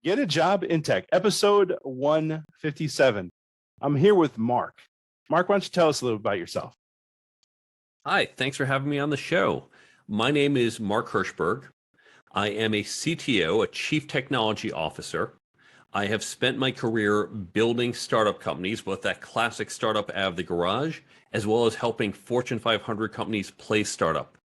Get a Job in Tech, episode 157. I'm here with Mark. Mark, why don't you tell us a little about yourself? Hi, thanks for having me on the show. My name is Mark Herschberg. I am a CTO, a Chief Technology Officer. I have spent my career building startup companies, both that classic startup out of the garage, as well as helping Fortune 500 companies play startup.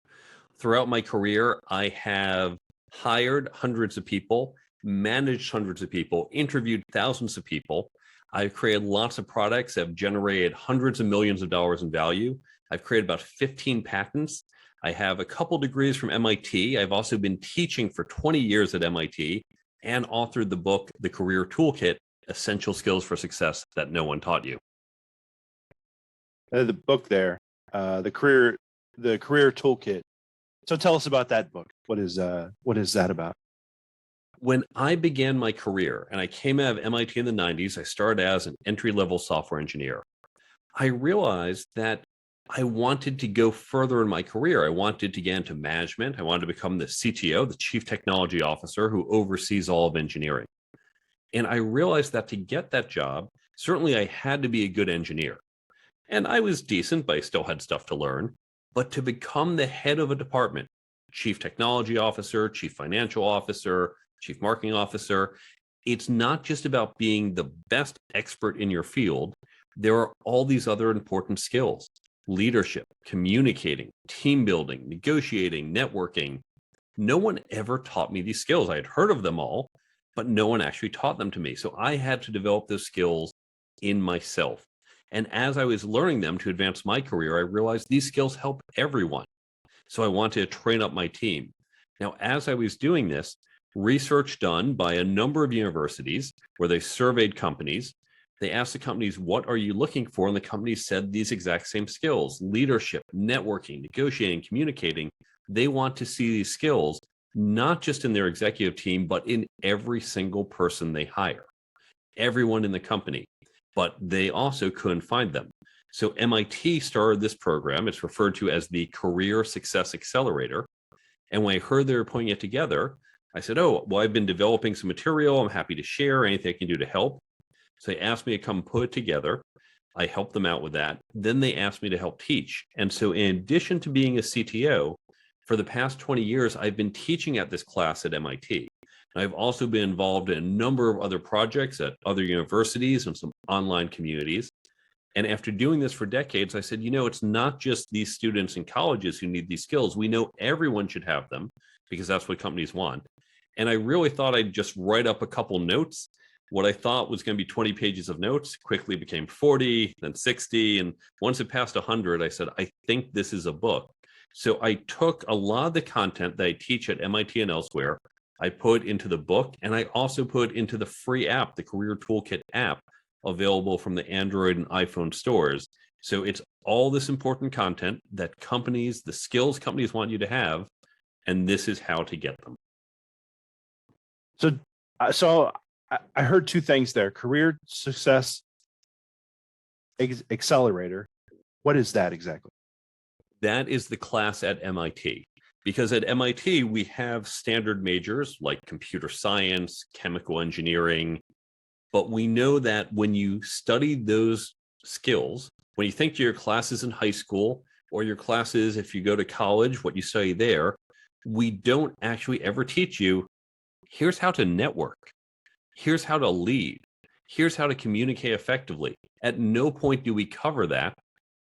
Throughout my career, I have hired hundreds of people, managed hundreds of people, interviewed thousands of people. I've created lots of products that have generated hundreds of millions of dollars in value. I've created about 15 patents. I have a couple degrees from MIT. I've also been teaching for 20 years at MIT and authored the book, The Career Toolkit, Essential Skills for Success That No One Taught You. The book there, the career Toolkit. So tell us about that book. What is that about? When I began my career, and I came out of MIT in the 90s, I started as an entry-level software engineer. I realized that I wanted to go further in my career. I wanted to get into management. I wanted to become the CTO, the Chief Technology Officer, who oversees all of engineering. And I realized that to get that job, certainly I had to be a good engineer. And I was decent, but I still had stuff to learn. But to become the head of a department, Chief Technology Officer, Chief Financial Officer, Chief Marketing Officer, it's not just about being the best expert in your field. There are all these other important skills: leadership, communicating, team building, negotiating, networking. No one ever taught me these skills. I had heard of them all, but no one actually taught them to me. So I had to develop those skills in myself. And as I was learning them to advance my career, I realized these skills help everyone. So I wanted to train up my team. Now, as I was doing this, research done by a number of universities where they surveyed companies. They asked the companies, what are you looking for? And the companies said these exact same skills: leadership, networking, negotiating, communicating. They want to see these skills, not just in their executive team, but in every single person they hire, everyone in the company. But they also couldn't find them. So MIT started this program. It's referred to as the Career Success Accelerator. And when I heard they were putting it together, I said, oh, well, I've been developing some material. I'm happy to share anything I can do to help. So they asked me to come put it together. I helped them out with that. Then they asked me to help teach. And so in addition to being a CTO, for the past 20 years, I've been teaching at this class at MIT. And I've also been involved in a number of other projects at other universities and some online communities. And after doing this for decades, I said, it's not just these students in colleges who need these skills. We know everyone should have them because that's what companies want. And I really thought I'd just write up a couple notes. What I thought was going to be 20 pages of notes quickly became 40, then 60. And once it passed 100, I said, I think this is a book. So I took a lot of the content that I teach at MIT and elsewhere, I put into the book, and I also put into the free app, the Career Toolkit app, available from the Android and iPhone stores. So it's all this important content that the skills companies want you to have, and this is how to get them. So I heard two things there: Career Success Accelerator. What is that exactly? That is the class at MIT. Because at MIT, we have standard majors like computer science, chemical engineering. But we know that when you study those skills, when you think to your classes in high school or your classes, if you go to college, what you study there, we don't actually ever teach you, here's how to network. Here's how to lead. Here's how to communicate effectively. At no point do we cover that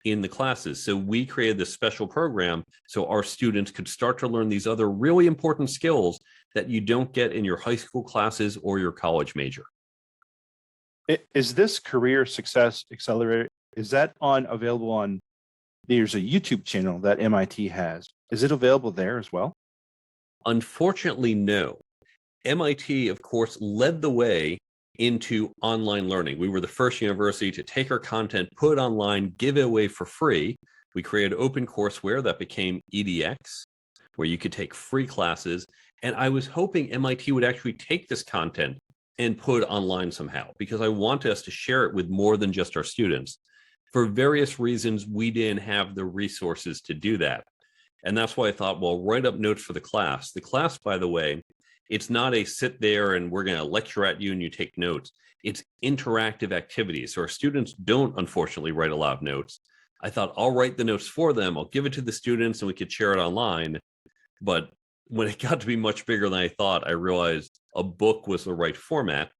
in the classes. So we created this special program so our students could start to learn these other really important skills that you don't get in your high school classes or your college major. Is this Career Success Accelerator, is that available on, there's a YouTube channel that MIT has. Is it available there as well? Unfortunately, no. MIT, of course, led the way into online learning. We were the first university to take our content, put it online, give it away for free. We created OpenCourseWare that became EDX, where you could take free classes. And I was hoping MIT would actually take this content and put it online somehow, because I wanted us to share it with more than just our students. For various reasons, we didn't have the resources to do that. And that's why I thought, well, write up notes for the class. The class, by the way, It's not a sit there and we're going to lecture at you and you take notes. It's interactive activities. So our students don't, unfortunately, write a lot of notes. I thought I'll write the notes for them. I'll give it to the students and we could share it online. But when it got to be much bigger than I thought, I realized a book was the right format,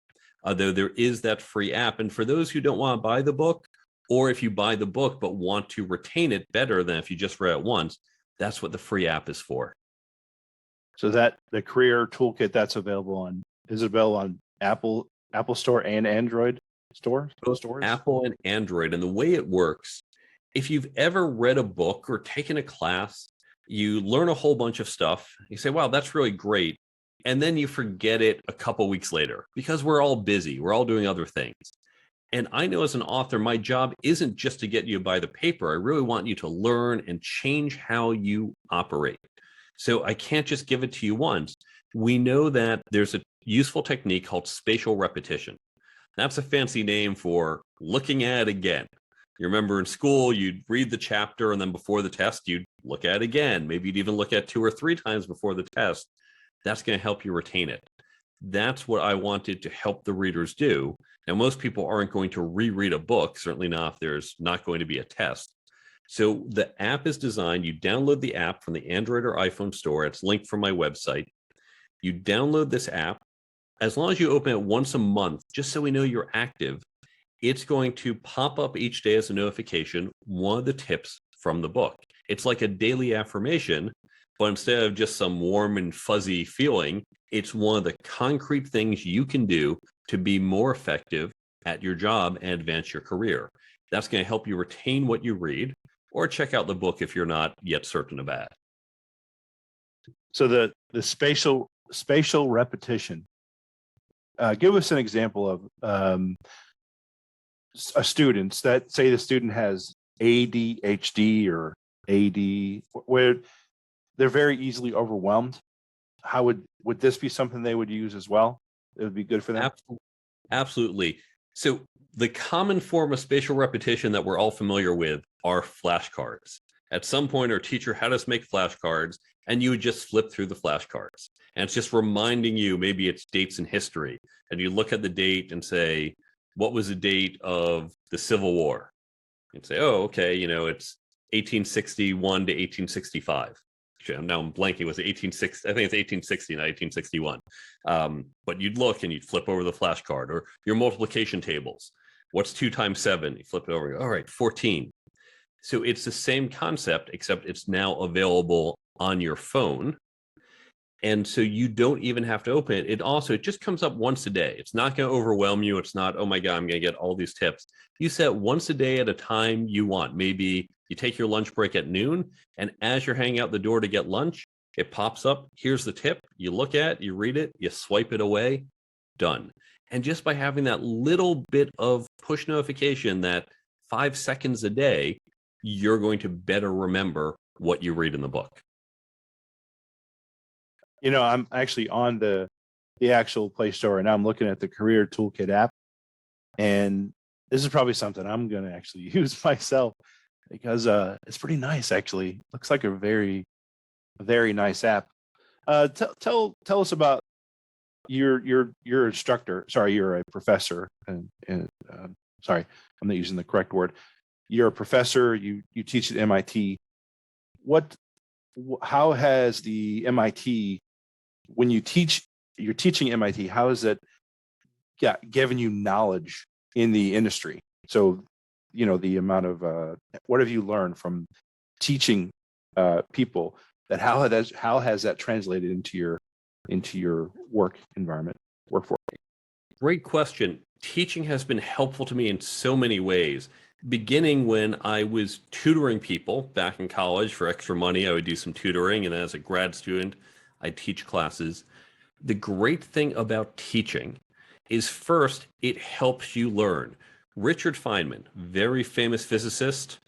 though there is that free app. And for those who don't want to buy the book, or if you buy the book but want to retain it better than if you just read it once, that's what the free app is for. So that the Career Toolkit, that's available on, is it available on Apple Store and Android stores? Apple and Android. And the way it works, if you've ever read a book or taken a class, you learn a whole bunch of stuff. You say, wow, that's really great. And then you forget it a couple weeks later because we're all busy. We're all doing other things. And I know as an author, my job isn't just to get you to buy the paper. I really want you to learn and change how you operate. So I can't just give it to you once. We know that there's a useful technique called spatial repetition. That's a fancy name for looking at it again. You remember in school, you'd read the chapter and then before the test, you'd look at it again. Maybe you'd even look at 2 or 3 times before the test. That's going to help you retain it. That's what I wanted to help the readers do. Now, most people aren't going to reread a book, certainly not if there's not going to be a test. So the app is designed, you download the app from the Android or iPhone store. It's linked from my website. You download this app. As long as you open it once a month, just so we know you're active, it's going to pop up each day as a notification, one of the tips from the book. It's like a daily affirmation, but instead of just some warm and fuzzy feeling, it's one of the concrete things you can do to be more effective at your job and advance your career. That's going to help you retain what you read, or check out the book if you're not yet certain of that. So the spatial repetition. Give us an example of a student that, say the student has ADHD or AD, where they're very easily overwhelmed. How would this be something they would use as well? It would be good for them. Absolutely. So the common form of spatial repetition that we're all familiar with are flashcards. At some point, our teacher had us make flashcards, and you would just flip through the flashcards. And it's just reminding you, maybe it's dates in history. And you look at the date and say, what was the date of the Civil War? And say, oh, okay, it's 1861 to 1865. Now I'm blanking. Was it 1860? I think it's 1860, not 1861. But you'd look and you'd flip over the flashcard, or your multiplication tables. What's 2 times 7? You flip it over. All right, 14. So it's the same concept, except it's now available on your phone. And so you don't even have to open it. It just comes up once a day. It's not going to overwhelm you. It's not, oh my God, I'm going to get all these tips. You set once a day at a time you want. Maybe you take your lunch break at noon, and as you're hanging out the door to get lunch, it pops up. Here's the tip. You look at it, you read it, you swipe it away, done. And just by having that little bit of push notification, that 5 seconds a day, you're going to better remember what you read in the book. I'm actually on the actual Play Store, and I'm looking at the Career Toolkit app, and this is probably something I'm going to actually use myself because it's pretty nice. Actually, looks like a very nice app. Tell us about your instructor. Sorry, you're a professor, and sorry, I'm not using the correct word. You're a professor. You teach at MIT. How has the MIT, when you're teaching MIT, how has it given you knowledge in the industry? So, the amount of what have you learned from teaching people, that how has that translated into your work environment, workforce? Great question. Teaching has been helpful to me in so many ways. Beginning when I was tutoring people back in college for extra money, I would do some tutoring, and then as a grad student, I'd teach classes. The great thing about teaching is, first, it helps you learn. Richard Feynman, very famous physicist.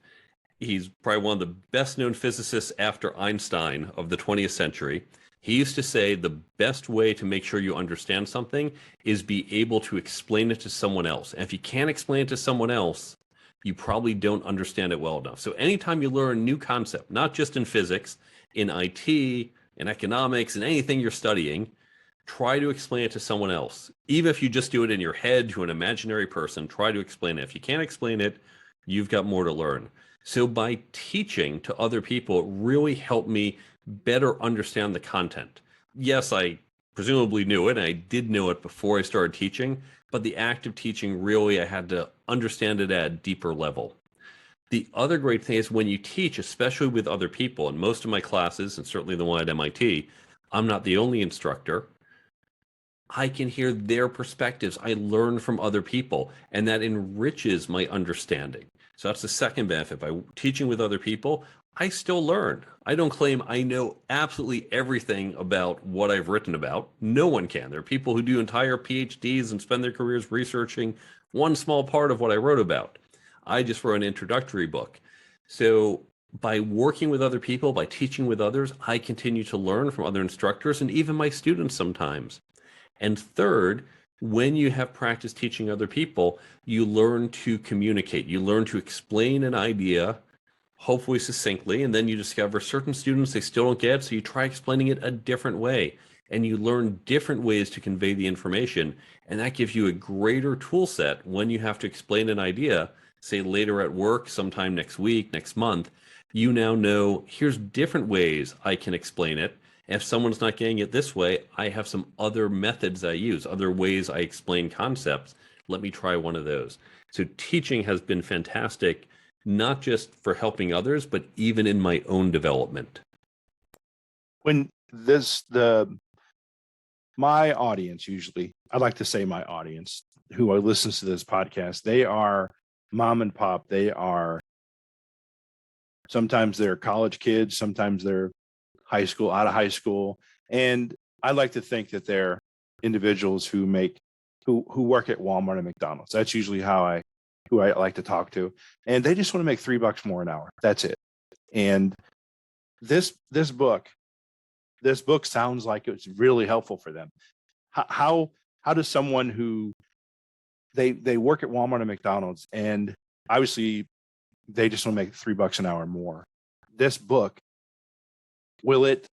He's probably one of the best known physicists after Einstein of the 20th century. He used to say the best way to make sure you understand something is be able to explain it to someone else. And if you can't explain it to someone else, you probably don't understand it well enough. So anytime you learn a new concept, not just in physics, in IT, in economics, in anything you're studying, try to explain it to someone else. Even if you just do it in your head to an imaginary person, try to explain it. If you can't explain it, you've got more to learn. So by teaching to other people, it really helped me better understand the content. Yes, I presumably knew it, and I did know it before I started teaching, but the act of teaching, really, I had to understand it at a deeper level. The other great thing is when you teach, especially with other people, in most of my classes, and certainly the one at MIT, I'm not the only instructor. I can hear their perspectives. I learn from other people, and that enriches my understanding. So that's the second benefit. By teaching with other people, I still learn. I don't claim I know absolutely everything about what I've written about. No one can. There are people who do entire PhDs and spend their careers researching one small part of what I wrote about. I just wrote an introductory book. So by working with other people, by teaching with others, I continue to learn from other instructors and even my students sometimes. And third, when you have practice teaching other people, you learn to communicate. You learn to explain an idea, hopefully succinctly, and then you discover certain students they still don't get, so you try explaining it a different way, and you learn different ways to convey the information, and that gives you a greater tool set when you have to explain an idea, say later at work, sometime next week, next month. You now know, here's different ways I can explain it. If someone's not getting it this way, I have some other methods I use, other ways I explain concepts. Let me try one of those. So teaching has been fantastic, not just for helping others, but even in my own development. When my audience, usually, I like to say my audience who listens to this podcast, they are mom and pop. They are, sometimes they're college kids, sometimes they're high school, out of high school. And I like to think that they're individuals who work at Walmart and McDonald's. That's usually who I like to talk to. And they just want to make $3 more an hour. That's it. And this book sounds like it's really helpful for them. How does someone who they work at Walmart and McDonald's, and obviously they just want to make $3 an hour more, this book, will it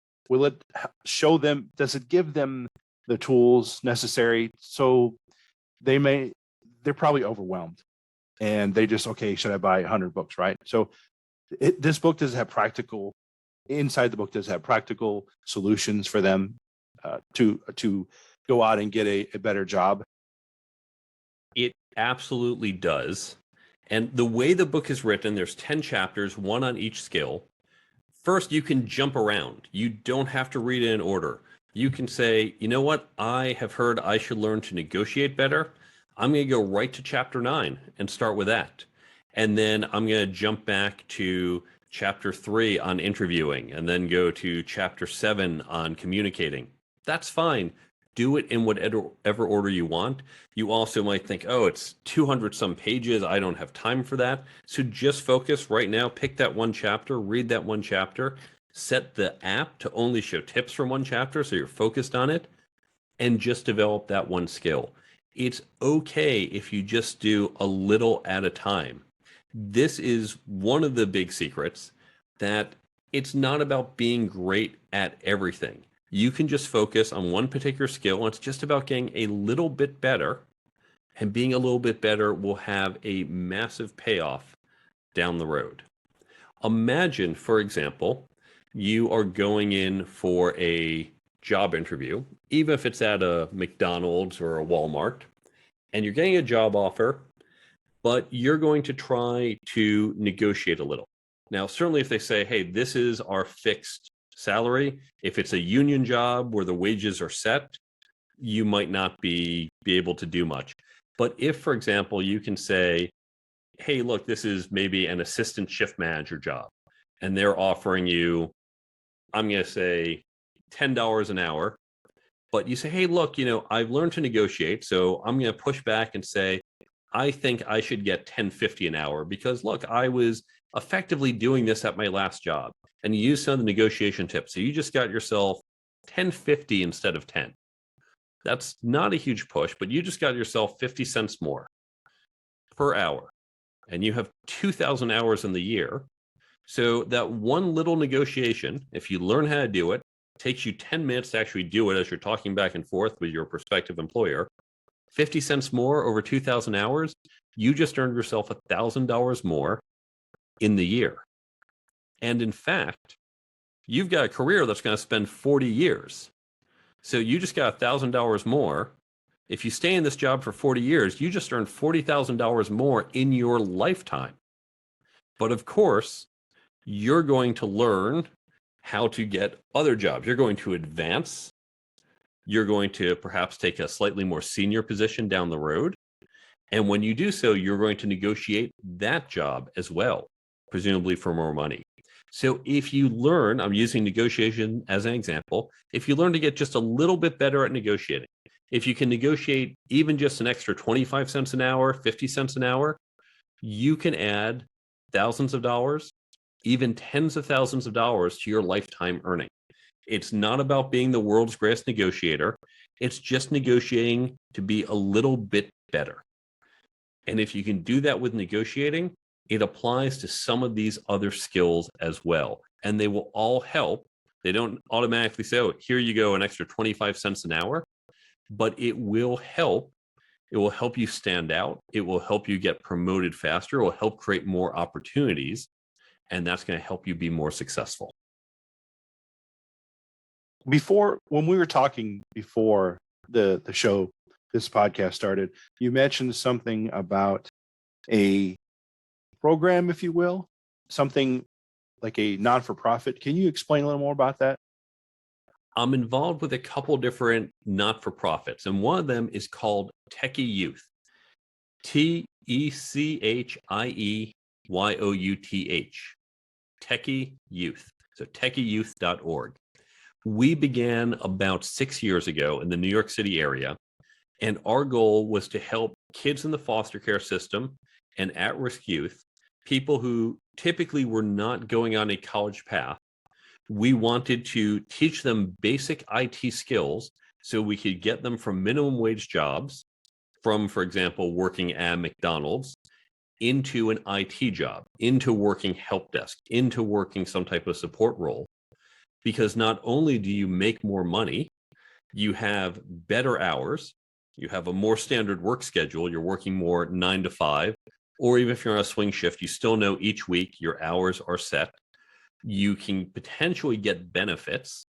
show them, does it give them the tools necessary? So they're probably overwhelmed and they just, okay, should I buy 100 books, right? So this book does have inside the book does have practical solutions for them to go out and get a better job. It absolutely does. And the way the book is written, there's 10 chapters, one on each skill. First, you can jump around. You don't have to read it in order. You can say, you know what? I have heard I should learn to negotiate better. I'm going to go right to chapter 9 and start with that. And then I'm going to jump back to chapter 3 on interviewing and then go to chapter 7 on communicating. That's fine. Do it in whatever order you want. You also might think, oh, it's 200 some pages. I don't have time for that. So just focus right now. Pick that one chapter, read that one chapter, set the app to only show tips from one chapter so you're focused on it, and just develop that one skill. It's okay if you just do a little at a time. This is one of the big secrets, that it's not about being great at everything. You can just focus on one particular skill, and it's just about getting a little bit better, and being a little bit better will have a massive payoff down the road. Imagine, for example, you are going in for a job interview, even if it's at a McDonald's or a Walmart, and you're getting a job offer, but you're going to try to negotiate a little. Now, certainly if they say, hey, this is our fixed salary, if it's a union job where the wages are set, you might not be able to do much. But if, for example, you can say, hey, look, this is maybe an assistant shift manager job, and they're offering you, I'm going to say $10 an hour, but you say, hey, look, I've learned to negotiate, so I'm going to push back and say, I think I should get $10.50 an hour because, look, I was effectively doing this at my last job. And you use some of the negotiation tips. So you just got yourself $10.50 instead of 10. That's not a huge push, but you just got yourself 50 cents more per hour. And you have 2,000 hours in the year. So that one little negotiation, if you learn how to do it, takes you 10 minutes to actually do it as you're talking back and forth with your prospective employer, 50 cents more over 2,000 hours, you just earned yourself $1,000 more in the year. And in fact, you've got a career that's going to spend 40 years. So you just got $1,000 more. If you stay in this job for 40 years, you just earned $40,000 more in your lifetime. But of course, you're going to learn how to get other jobs. You're going to advance. You're going to perhaps take a slightly more senior position down the road. And when you do so, you're going to negotiate that job as well, presumably for more money. So if you learn, I'm using negotiation as an example, if you learn to get just a little bit better at negotiating, if you can negotiate even just an extra 25 cents an hour, 50 cents an hour, you can add thousands of dollars, even tens of thousands of dollars to your lifetime earning. It's not about being the world's greatest negotiator. It's just negotiating to be a little bit better. And if you can do that with negotiating, it applies to some of these other skills as well. And they will all help. They don't automatically say, oh, here you go, an extra 25 cents an hour. But it will help. It will help you stand out. It will help you get promoted faster. It will help create more opportunities. And that's going to help you be more successful. When we were talking before the show, this podcast started, you mentioned something about a program, if you will, something like a non-for-profit. Can you explain a little more about that? I'm involved with a couple different not-for-profits, and one of them is called Techie Youth. TECHIEYOUTH. Techie Youth. So techieyouth.org. We began about 6 years ago in the New York City area, and our goal was to help kids in the foster care system and at-risk youth, people who typically were not going on a college path. We wanted to teach them basic IT skills so we could get them from minimum wage jobs, from, for example, working at McDonald's, into an IT job, into working help desk, into working some type of support role. Because not only do you make more money, you have better hours, you have a more standard work schedule, you're working more 9 to 5, or even if you're on a swing shift, you still know each week your hours are set. You can potentially get benefits,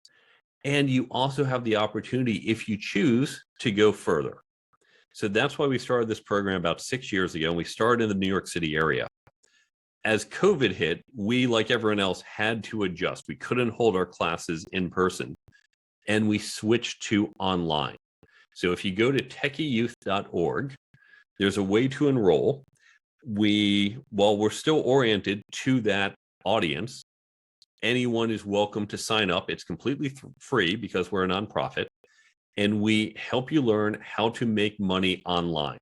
and you also have the opportunity, if you choose, to go further. So that's why we started this program about 6 years ago, and we started in the New York City area. As COVID hit, we, like everyone else, had to adjust. We couldn't hold our classes in person, and we switched to online. So if you go to techieyouth.org, there's a way to enroll. While we're still oriented to that audience, anyone is welcome to sign up. It's completely free because we're a nonprofit, and we help you learn how to make money online.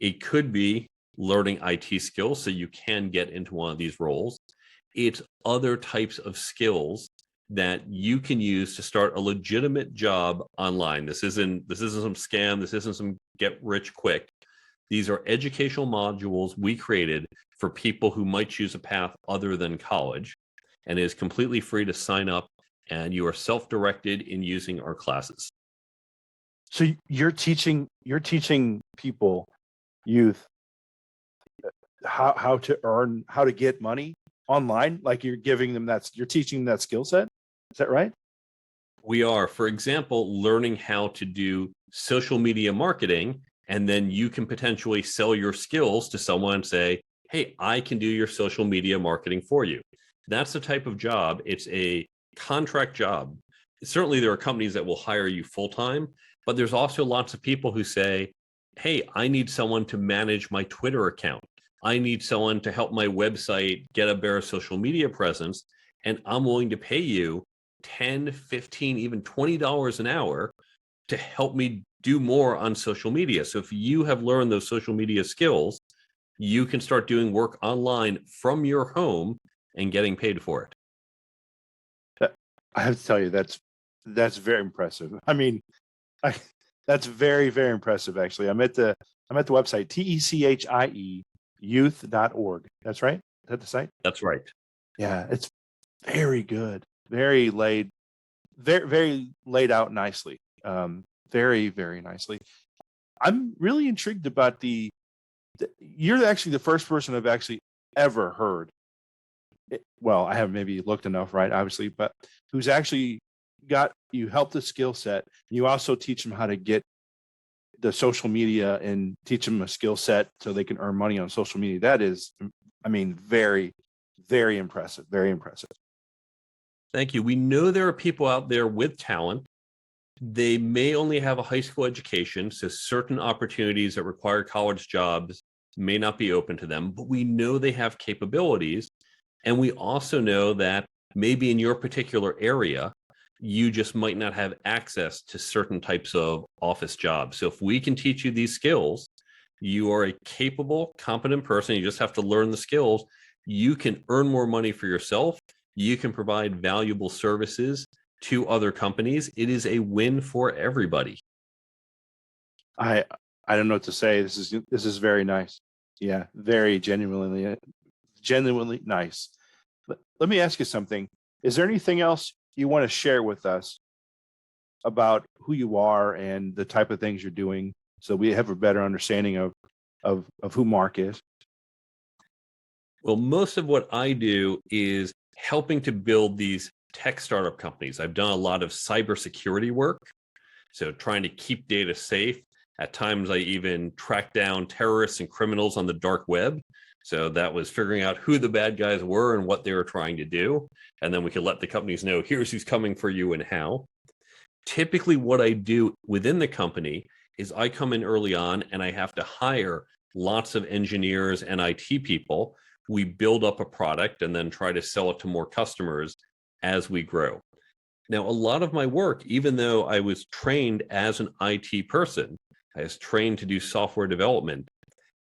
It could be learning IT skills so you can get into one of these roles. It's other types of skills that you can use to start a legitimate job online. This isn't some scam. This isn't some get rich quick. These are educational modules we created for people who might choose a path other than college, and it is completely free to sign up, and you are self-directed in using our classes. So you're teaching people, youth, how to get money online, like you're giving them you're teaching them that skill set. Is that right? We are, for example, learning how to do social media marketing, and then you can potentially sell your skills to someone and say, hey, I can do your social media marketing for you. That's the type of job. It's a contract job. Certainly there are companies that will hire you full-time, but there's also lots of people who say, hey, I need someone to manage my Twitter account. I need someone to help my website get a better social media presence, and I'm willing to pay you $10, $15, even $20 an hour to help me do more on social media. So if you have learned those social media skills, you can start doing work online from your home and getting paid for it. I have to tell you, that's very impressive. I mean, that's very, very impressive, actually. I'm at the website, TECHIE youth.org. That's right? Is that the site? That's right. Yeah, it's very good. Very laid very, very laid out nicely. Very, very nicely. I'm really intrigued about you're actually the first person I've actually ever heard. Well, I haven't maybe looked enough, right? Obviously, but who's actually you help the skill set. You also teach them how to get the social media and teach them a skill set so they can earn money on social media. That is, I mean, very, very impressive. Very impressive. Thank you. We know there are people out there with talent. They may only have a high school education, so certain opportunities that require college jobs may not be open to them, but we know they have capabilities. And we also know that maybe in your particular area, you just might not have access to certain types of office jobs. So if we can teach you these skills, you are a capable, competent person. You just have to learn the skills. You can earn more money for yourself. You can provide valuable services to other companies. It is a win for everybody. I don't know what to say. This is very nice. Yeah, very genuinely nice. Let me ask you something. Is there anything else you want to share with us about who you are and the type of things you're doing, so we have a better understanding of who Mark is? Well, most of what I do is helping to build these tech startup companies. I've done a lot of cybersecurity work, so trying to keep data safe. At times, I even tracked down terrorists and criminals on the dark web. So that was figuring out who the bad guys were and what they were trying to do. And then we could let the companies know, here's who's coming for you and how. Typically, what I do within the company is I come in early on and I have to hire lots of engineers and IT people. We build up a product and then try to sell it to more customers as we grow. Now, a lot of my work, even though I was trained as an IT person, I was trained to do software development,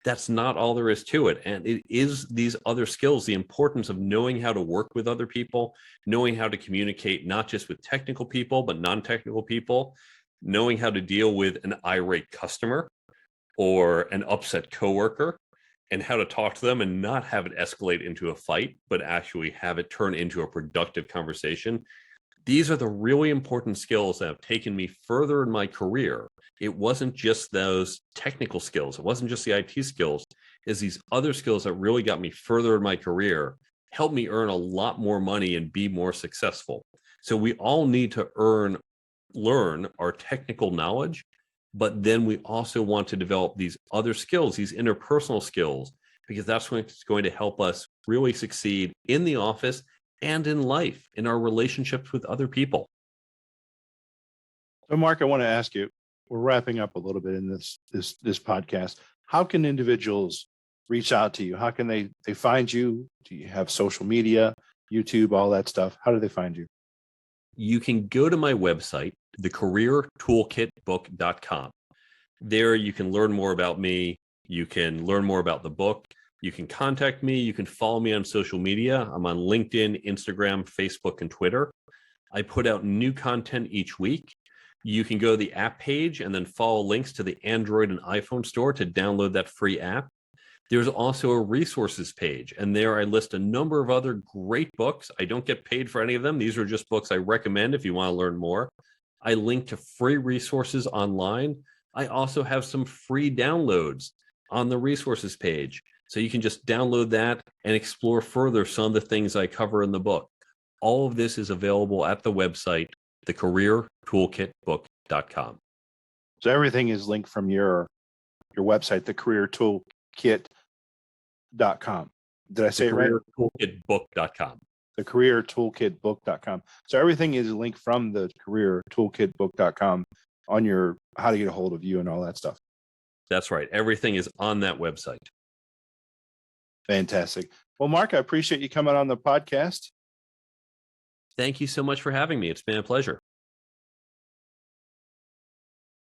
that's not all there is to it. And it is these other skills, the importance of knowing how to work with other people, knowing how to communicate, not just with technical people, but non-technical people, knowing how to deal with an irate customer or an upset coworker, and how to talk to them and not have it escalate into a fight, but actually have it turn into a productive conversation. These are the really important skills that have taken me further in my career. It wasn't just those technical skills. It wasn't just the IT skills. It's these other skills that really got me further in my career, helped me earn a lot more money and be more successful. So we all need to learn our technical knowledge, but then we also want to develop these other skills, these interpersonal skills, because that's what's going to help us really succeed in the office and in life, in our relationships with other people. So, Mark, I want to ask you, we're wrapping up a little bit in this podcast. How can individuals reach out to you? How can they find you? Do you have social media, YouTube, all that stuff? How do they find you? You can go to my website, thecareertoolkitbook.com. There you can learn more about me. You can learn more about the book. You can contact me. You can follow me on social media. I'm on LinkedIn, Instagram, Facebook, and Twitter. I put out new content each week. You can go to the app page and then follow links to the Android and iPhone store to download that free app. There's also a resources page, and there I list a number of other great books. I don't get paid for any of them. These are just books I recommend if you want to learn more. I link to free resources online. I also have some free downloads on the resources page. So you can just download that and explore further some of the things I cover in the book. All of this is available at the website, thecareertoolkitbook.com. So everything is linked from your website, thecareertoolkit.com. Did I say it right? Careertoolkitbook.com. Thecareertoolkitbook.com. So everything is linked from the careertoolkitbook.com on your how to get a hold of you and all that stuff. That's right. Everything is on that website. Fantastic. Well, Mark, I appreciate you coming on the podcast. Thank you so much for having me. It's been a pleasure.